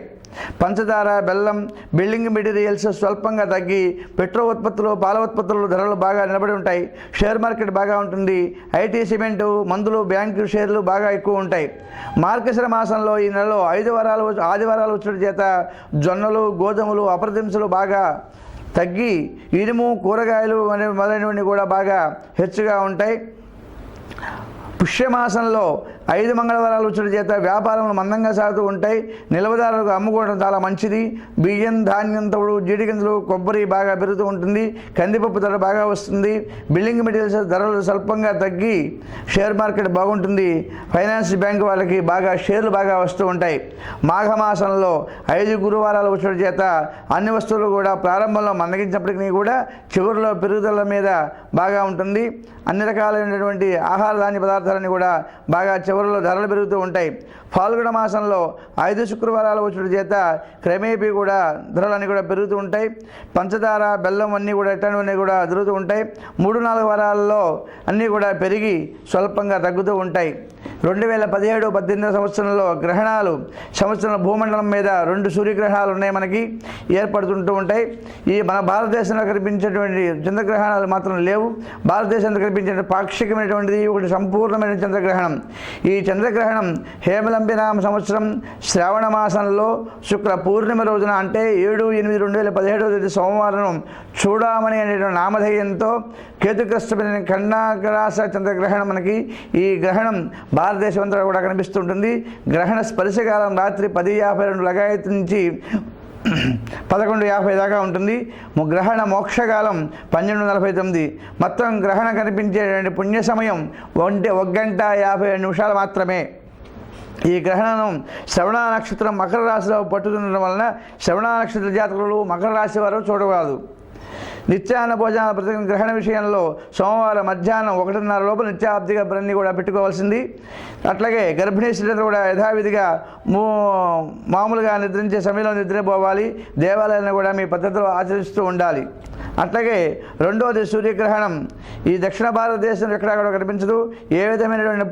పంచదార, బెల్లం, బిల్డింగ్ మెటీరియల్స్ స్వల్పంగా తగ్గి పెట్రో ఉత్పత్తులు, పాల ఉత్పత్తులు ధరలు బాగా నిలబడి ఉంటాయి. షేర్ మార్కెట్ బాగా ఉంటుంది. ఐటీ, సిమెంటు, మందులు, బ్యాంకు షేర్లు బాగా ఎక్కువ ఉంటాయి. మార్గశిర మాసంలో ఈ నెలలో 5 ఆదివారాలు వచ్చుట చేత జొన్నలు, గోధుమలు, అపరదింసలు బాగా తగ్గి ఇనుము, కూరగాయలు మొదలైనవన్నీ కూడా బాగా హెచ్చుగా ఉంటాయి. పుష్యమాసంలో 5 మంగళవారాలు వచ్చుట చేత వ్యాపారములు మందంగా సాగుతూ ఉంటాయి. నిల్వదారులకు అమ్ముకోవడం చాలా మంచిది. బియ్యం, ధాన్యం, తవుడు, జీడిగింజలు, కొబ్బరి బాగా పెరుగుతూ ఉంటుంది. కందిపప్పు ధర బాగా వస్తుంది. బిల్డింగ్ మెటీరియల్స్ ధరలు స్వల్పంగా తగ్గి షేర్ మార్కెట్ బాగుంటుంది. ఫైనాన్స్ బ్యాంక్ వాళ్ళకి బాగా షేర్లు బాగా వస్తూ ఉంటాయి. మాఘమాసంలో 5 గురువారాలు వచ్చుట చేత అన్ని వస్తువులు కూడా ప్రారంభంలో మందగించినప్పటికీ కూడా చివరిలో పెరుగుదల మీద బాగా ఉంటుంది. అన్ని రకాలైనటువంటి ఆహార ధాన్య పదార్థాలన్నీ కూడా బాగా చివరిలో ధరలు పెరుగుతూ ఉంటాయి. ఫాల్గుణ మాసంలో 5 శుక్రవారాలు వచ్చుట చేత క్రమేపీ కూడా ధరలన్నీ కూడా పెరుగుతూ ఉంటాయి. పంచదార, బెల్లం అన్నీ కూడా ఎట్టనివన్నీ కూడా జరుగుతూ ఉంటాయి. 3-4 వారాల్లో అన్నీ కూడా పెరిగి స్వల్పంగా తగ్గుతూ ఉంటాయి. 2017-18 సంవత్సరంలో గ్రహణాలు సంవత్సరం భూమండలం మీద 2 సూర్యగ్రహణాలు ఉన్నాయి, మనకి ఏర్పడుతుంటూ ఉంటాయి. ఈ మన భారతదేశంలో కనిపించేటువంటి చంద్రగ్రహణాలు మాత్రం లేవు. భారతదేశంలో కనిపించే పాక్షికమైనటువంటిది ఒకటి సంపూర్ణమైన చంద్రగ్రహణం. ఈ చంద్రగ్రహణం హేమలంబినామ సంవత్సరం శ్రావణ మాసంలో శుక్ల పూర్ణిమ రోజున అంటే 7/8/2017 సోమవారం చూడామణి అనే నామధేయంతో కేతుగ్రస్తమైన ఖండాగ్రాస చంద్రగ్రహణం మనకి ఈ గ్రహణం భారతదేశం అంతా కూడా కనిపిస్తుంటుంది. గ్రహణ స్పర్శకాలం రాత్రి 10:52 లగాయతు నుంచి 11:50 దాకా ఉంటుంది. గ్రహణ మోక్షకాలం 12:49. మొత్తం గ్రహణం కనిపించేటువంటి పుణ్య సమయం 1 గంట 57 నిమిషాలు మాత్రమే. ఈ గ్రహణం శ్రవణ నక్షత్రం మకర రాశిలో పట్టుతుండడం వలన శ్రవణ నక్షత్ర జాతకులు మకర రాశి వారు చూడరాదు. నిత్యాన్న భోజనాల ప్రతి గ్రహణ విషయంలో సోమవారం మధ్యాహ్నం 1:30 లోపల నిత్యాబ్దిగా బ్రన్ని కూడా పెట్టుకోవాల్సింది. అట్లాగే గర్భిణీ స్త్రీలు కూడా యథావిధిగా మామూలుగా నిద్రించే సమయంలో నిద్రపోవాలి. దేవాలయాలను కూడా మీ పద్ధతిలో ఆచరిస్తూ ఉండాలి. అట్లాగే రెండవది సూర్యగ్రహణం. ఈ దక్షిణ భారతదేశం ఎక్కడా కూడా కనిపించదు. ఏ విధమైనటువంటి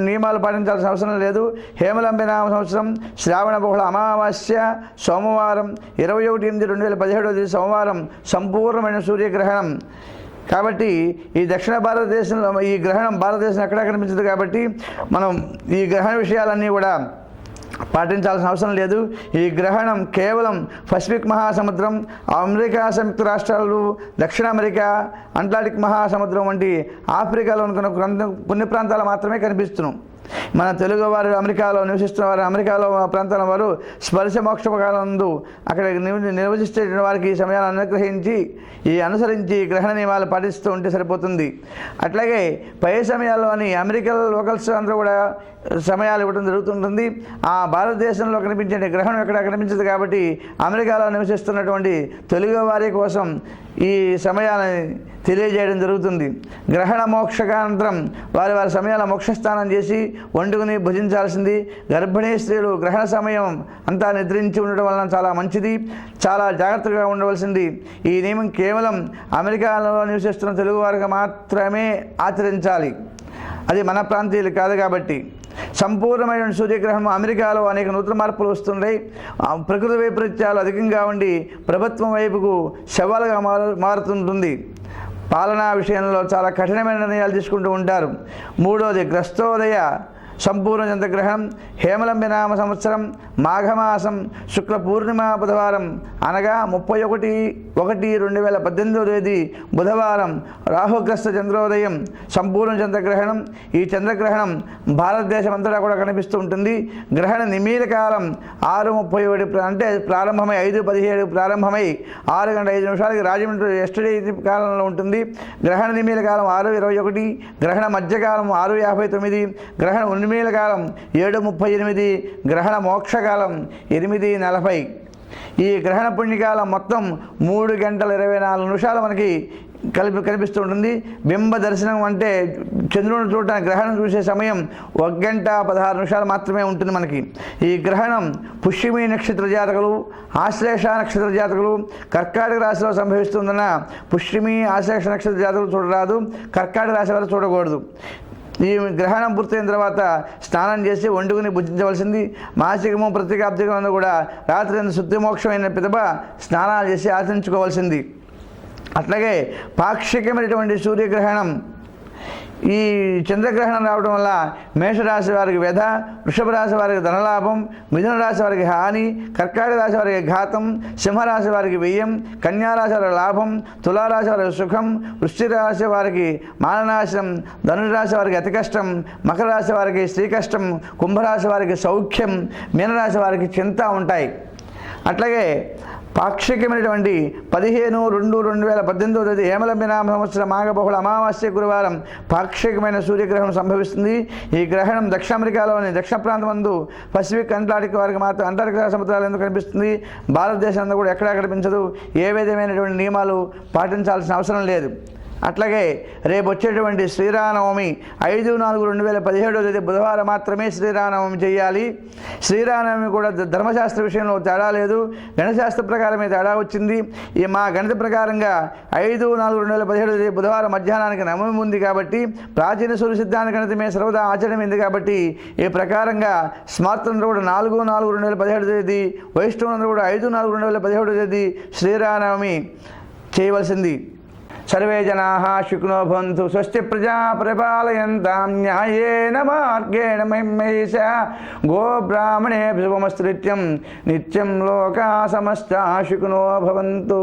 నియమాలు పాటించాల్సిన అవసరం లేదు. హేమలంబి నామ సంవత్సరం శ్రావణ బహుళ అమావాస్య సోమవారం 21/8/2017 సోమవారం సంపూర్ణమైన సూర్యగ్రహణం. కాబట్టి ఈ దక్షిణ భారతదేశంలో ఈ గ్రహణం భారతదేశం ఎక్కడా కనిపించదు. కాబట్టి మనం ఈ గ్రహణ విషయాలన్నీ కూడా పాటించాల్సిన అవసరం లేదు. ఈ గ్రహణం కేవలం పసిఫిక్ మహాసముద్రం, అమెరికా సంయుక్త రాష్ట్రాలు, దక్షిణ అమెరికా, అట్లాంటిక్ మహాసముద్రం వంటి ఆఫ్రికాలో ఉన్న కొన్ని ప్రాంతాలు మాత్రమే కనిపిస్తున్నాం. మన తెలుగు వారు అమెరికాలో నివసిస్తున్న వారు అమెరికాలో ప్రాంతాల వారు స్పర్శ మోక్షకాలందు అక్కడ నివసిస్తే వారికి ఈ సమయాన్ని అనుగ్రహించి అనుసరించి గ్రహణ నియమాలు పాటిస్తూ ఉంటే సరిపోతుంది. అట్లాగే పై సమయాల్లోని అమెరికన్ లోకల్స్ అందరూ కూడా సమయాలు ఇవ్వడం జరుగుతుంటుంది. ఆ భారతదేశంలో కనిపించే గ్రహణం ఎక్కడ కనిపించదు. కాబట్టి అమెరికాలో నివసిస్తున్నటువంటి తెలుగు వారి కోసం ఈ సమయాన్ని తెలియజేయడం జరుగుతుంది. గ్రహణ మోక్షకానంతరం వారి సమయాల మోక్షస్నానం చేసి వండుకుని భుజించాల్సింది. గర్భిణీ స్త్రీలు గ్రహణ సమయం అంతా నిద్రించి ఉండడం వలన చాలా మంచిది, చాలా జాగ్రత్తగా ఉండవలసింది. ఈ నియమం కేవలం అమెరికాలో నివసిస్తున్న తెలుగు వారికి మాత్రమే ఆచరించాలి. అది మన ప్రాంతీయులు కాదు. కాబట్టి సంపూర్ణమైన సూర్యగ్రహణం అమెరికాలో అనేక నూతన మార్పులు వస్తున్నాయి. ప్రకృతి వైపరీత్యాలు అధికంగా ఉండి ప్రభుత్వం వైపుకు శవాలుగా మారుతుంటుంది. పాలనా విషయంలో చాలా కఠినమైన నిర్ణయాలు తీసుకుంటూ ఉంటారు. మూడోది గ్రస్తోదయ సంపూర్ణ చంద్రగ్రహణం హేమలంబి నామ సంవత్సరం మాఘమాసం శుక్ల పూర్ణిమ బుధవారం అనగా 31/1/2018 బుధవారం రాహుగ్రస్త చంద్రోదయం సంపూర్ణ చంద్రగ్రహణం. ఈ చంద్రగ్రహణం భారతదేశం అంతటా కూడా కనిపిస్తూ ఉంటుంది. గ్రహణ నిమీల కాలం 6:37 అంటే ప్రారంభమై 5:17 ప్రారంభమై 6:05 రాజమండ్రి ఎస్టడీ కాలంలో ఉంటుంది. గ్రహణ నిమీల కాలం 6:21, గ్రహణ మధ్యకాలం 6:59, గ్రహణ ఉన్మీల కాలం 7:38, గ్రహణ మోక్షకాలం 8:40. ఈ గ్రహణ పుణ్యకాలం మొత్తం 3:24 మనకి కనిపిస్తూ ఉంటుంది. బింబ దర్శనం అంటే చంద్రుని చూడటానికి గ్రహణం చూసే సమయం 1:16 మాత్రమే ఉంటుంది మనకి. ఈ గ్రహణం పుష్యమి నక్షత్ర జాతకులు, ఆశ్లేష నక్షత్ర జాతకులు, కర్కాటక రాశిలో సంభవిస్తుందన్న పుష్యమి ఆశ్లేష నక్షత్ర జాతకులు చూడరాదు, కర్కాటక రాశి వారు చూడకూడదు. ఈ గ్రహణం పూర్తయిన తర్వాత స్నానం చేసి వండుకుని భుజించవలసింది. మాసికము ప్రత్యేకాబ్దికం కూడా రాత్రి శుద్ధిమోక్షమైన పిదప స్నానాలు చేసి ఆచరించుకోవాల్సింది. అట్లాగే పాక్షికమైనటువంటి సూర్యగ్రహణం ఈ చంద్రగ్రహణం రావడం వల్ల మేషరాశి వారికి వ్యధ, వృషభ రాశి వారికి ధనలాభం, మిథున రాశి వారికి హాని, కర్కాటక రాశి వారికి ఘాతం, సింహరాశి వారికి వ్యయం, కన్యారాశి వారికి లాభం, తులారాశి వారికి సుఖం, వృశ్చిక రాశి వారికి మాననాశనం, ధనురాశి వారికి అతి కష్టం, మకర రాశి వారికి శ్రీ కష్టం, కుంభరాశి వారికి సౌఖ్యం, మీనరాశి వారికి చింత ఉంటాయి. అట్లాగే పాక్షికమైనటువంటి 15/2/2018 హేమలంబి నామ సంవత్సరం మాఘబహుళ అమావాస్య గురువారం పాక్షికమైన సూర్యగ్రహణం సంభవిస్తుంది. ఈ గ్రహణం దక్షిణ అమెరికాలోని దక్షిణ ప్రాంతమందు పసిఫిక్ అంటార్టిక్ వారికి మాత్రం అంటార్టికా సముద్రాలు ఎందుకు కనిపిస్తుంది. భారతదేశంలో కూడా ఎక్కడా కనిపించదు. ఏ విధమైనటువంటి నియమాలు పాటించాల్సిన అవసరం లేదు. అట్లాగే రేపు వచ్చేటువంటి శ్రీరామనవమి 5/4/2017 బుధవారం మాత్రమే శ్రీరామనవమి చేయాలి. శ్రీరామనవమి కూడా ధర్మశాస్త్ర విషయంలో తేడా లేదు, గణశాస్త్ర ప్రకారమే తేడా వచ్చింది. ఈ మా గణిత ప్రకారంగా 5/4/2017 బుధవారం మధ్యాహ్నానికి నవమి ఉంది. కాబట్టి ప్రాచీన సూర్య సిద్ధాంత గణితమే సర్వదా ఆచరణమైంది. కాబట్టి ఈ ప్రకారంగా స్మార్తంలో కూడా 4/4/2017 వైష్ణవులందరూ కూడా 5/4/2017 శ్రీరామనవమి చేయవలసింది. సర్వే జనాః సుఖినో భవంతు. స్వస్తి ప్రజా పరిపాలయంతాం న్యాయేన మార్గేణ మహిమహేషా గోబ్రాహ్మణేభ్యో శుభమస్తు నిత్యం. నిత్యం లోకా సమస్తా సుఖినో భవంతు.